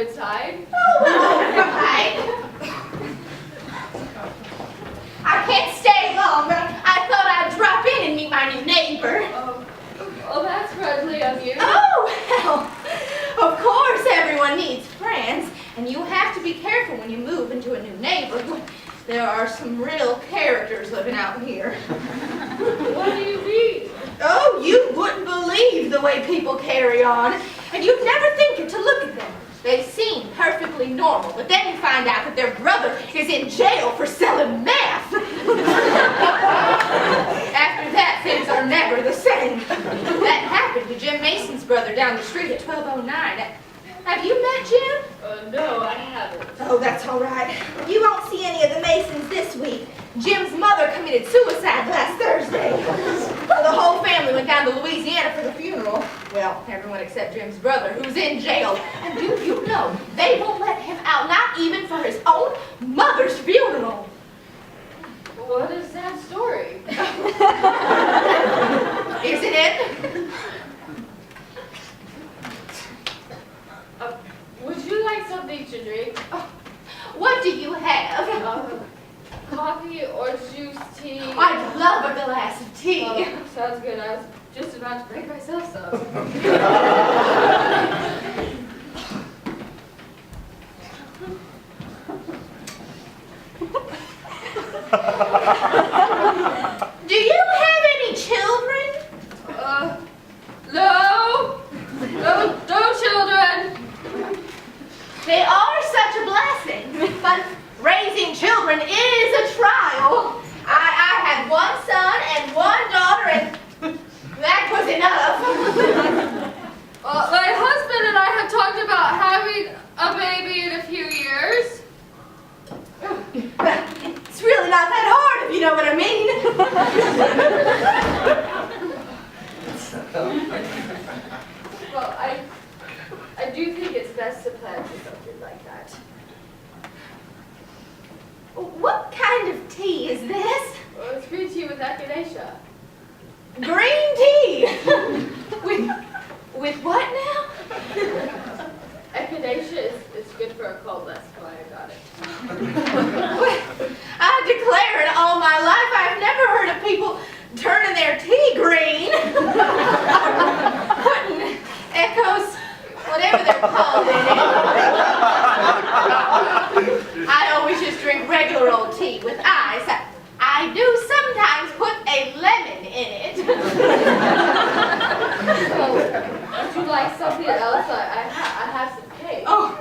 inside? Oh, all right. I can't stay long, but I thought I'd drop in and meet my new neighbor. Oh, that's friendly of you. Oh, well, of course everyone needs friends, and you have to be careful when you move into a new neighborhood. There are some real characters living out here. What do you mean? Oh, you wouldn't believe the way people carry on, and you'd never think it to look at them. They seem perfectly normal, but then you find out that their brother is in jail for selling meth. After that, things are never the same. That happened to Jim Mason's brother down the street at 1209. Have you met Jim? No, I haven't. Oh, that's all right. You won't see any of the Masons this week. Jim's mother committed suicide last Thursday. The whole family went down to Louisiana for the funeral. Well, everyone except Jim's brother, who's in jail. And do you know, they won't let him out, not even for his own mother's funeral. What a sad story. Isn't it? Would you like something to drink? What do you have? Coffee or juice, tea? I'd love a glass of tea. Sounds good. I was just about to break myself some. Do you have any children? No. No children. They are such a blessing, but raising children is a trial. I had one son and one daughter, and that was enough. My husband and I have talked about having a baby in a few years. It's really not that hard, if you know what I mean. Well, I do think it's best to plan for something like that. What kind of tea is this? Well, it's green tea with echinacea. Green tea! With what now? Echinacea is good for a cold, that's why I got it. I declare in all my life I've never heard of people turning their tea green. Putting echoes, whatever they're called in it. I always just drink regular old tea with ice. I do sometimes put a lemon in it. Would you like something else? I have some cake. Oh,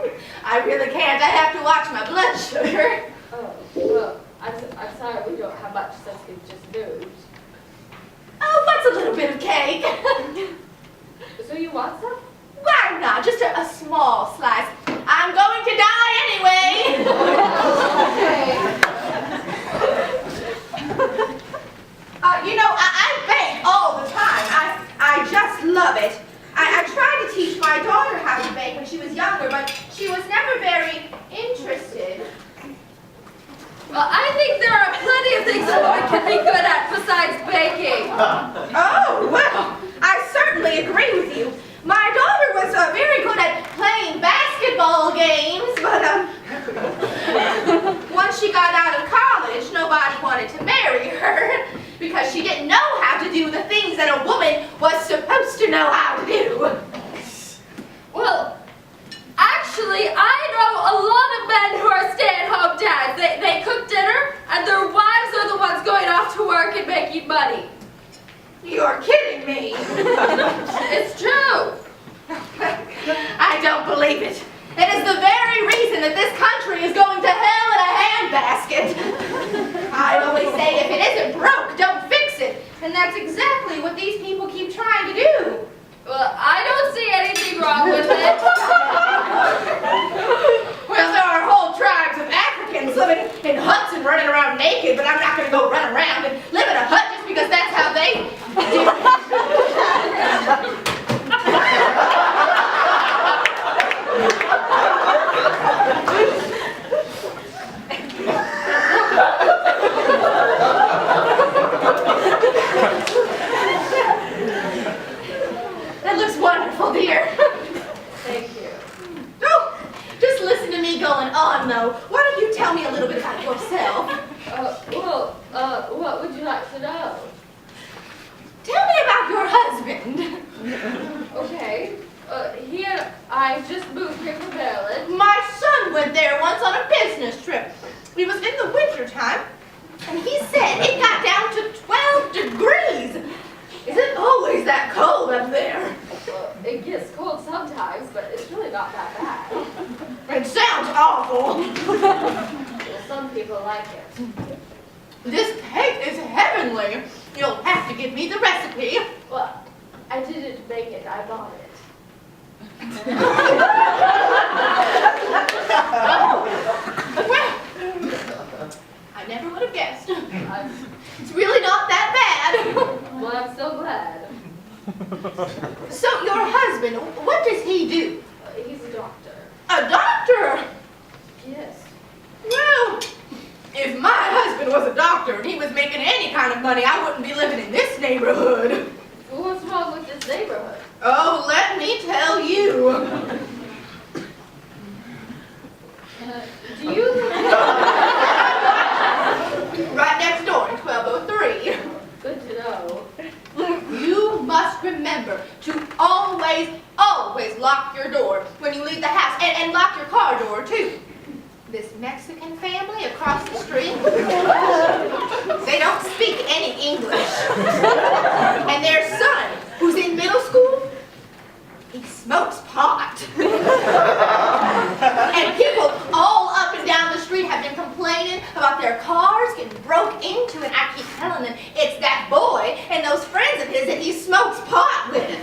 I really can't. I have to watch my blood sugar. Oh, well, I'm sorry we don't have much since we just moved. Oh, what's a little bit of cake? So you want some? Why not? Just a small slice. I'm going to die anyway. Okay. You know, I bake all the time. I just love it. I tried to teach my daughter how to bake when she was younger, but she was never very interested. Well, I think there are plenty of things a woman can be good at besides baking. Oh, well, I certainly agree with you. My daughter was very good at playing basketball games, but once she got out of college, nobody wanted to marry her because she didn't know how to do the things that a woman was supposed to know how to do. Well, actually, I know a lot of men who are stay-at-home dads. They cook dinner, and their wives are the ones going off to work and making money. You're kidding me. It's true. I don't believe it. It is the very reason that this country is going to hell in a handbasket. I always say, if it isn't broke, don't fix it. And that's exactly what these people keep trying to do. Well, I don't see anything wrong with it. Well, there are whole tribes of Africans living in huts and running around naked, but I'm not going to go run around and live in a hut just because that's how they do it. tell me a little bit about yourself? What would you like to know? Tell me about your husband. Okay. I just moved here from Maryland. My son went there once on a business trip. It was in the winter time, and he said it got down to 12 degrees. Is it always that cold up there? It gets cold sometimes, but it's really not that bad. It sounds awful. Well, some people like it. This cake is heavenly. You'll have to give me the recipe. Well, I didn't make it, I bought it. Oh, well, I never would have guessed. It's really not that bad. Well, I'm so glad. So your husband, what does he do? He's a doctor. A doctor? Yes. Well, if my husband was a doctor and he was making any kind of money, I wouldn't be living in this neighborhood. Well, what's wrong with this neighborhood? Oh, let me tell you. Do you live Right next door in 1203. Good to know. You must remember to always, always lock your door when you leave the house, and lock your car door too. This Mexican family across the street, they don't speak any English. And their son, who's in middle school, he smokes pot. And people all up and down the street have been complaining about their cars getting broke into, and I keep telling them it's that boy and those friends of his that he smokes pot with.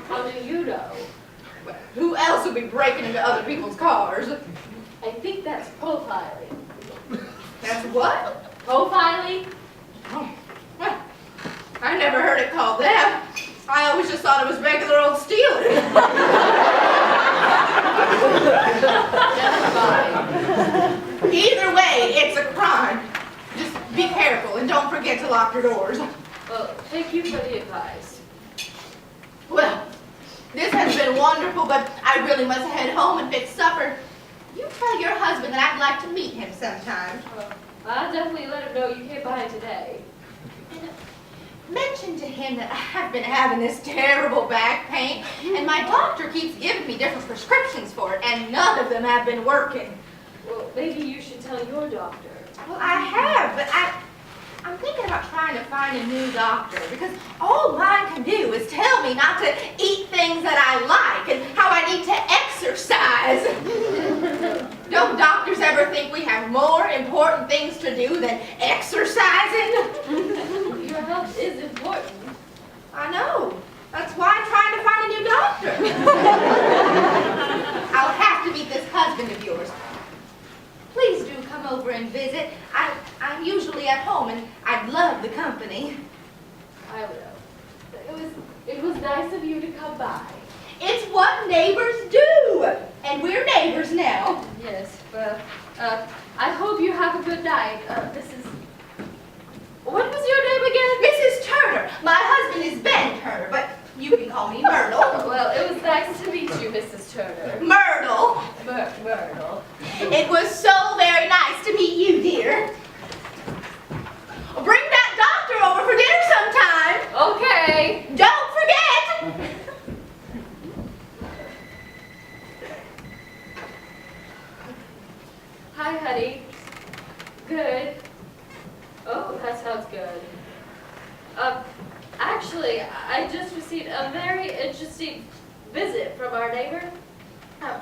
How do you know? Well, who else would be breaking into other people's cars? I think that's profiling. That's what? Profiling? Oh, well, I never heard it called that. I always just thought it was regular old stealing. Never mind. Either way, it's a crime. Just be careful and don't forget to lock your doors. Well, thank you for the advice. Well, this has been wonderful, but I really must head home and fix supper. You tell your husband that I'd like to meet him sometime. I'll definitely let him know you came by today. And mention to him that I've been having this terrible back pain, and my doctor keeps giving me different prescriptions for it, and none of them have been working. Well, maybe you should tell your doctor. Well, I have, but I'm thinking about trying to find a new doctor, because all mine can do is tell me not to eat things that I like and how I need to exercise. Don't doctors ever think we have more important things to do than exercising? Your health is important. I know. That's why I'm trying to find a new doctor. I'll have to meet this husband of yours. Please do come over and visit. I'm usually at home, and I'd love the company. I will. It was nice of you to come by. It's what neighbors do, and we're neighbors now. Yes, well, I hope you have a good night, Mrs. What was your name again? Mrs. Turner. My husband is Ben Turner, but you can call me Myrtle. Well, it was nice to meet you, Mrs. Turner. Myrtle. Myrtle. It was so very nice to meet you, dear. Bring that doctor over for dinner sometime. Okay. Don't forget. Hi, honey. Good. Oh, that sounds good. Actually, I just received a very interesting visit from our neighbor.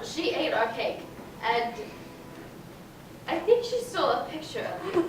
She ate our cake, and I think she stole a picture of you.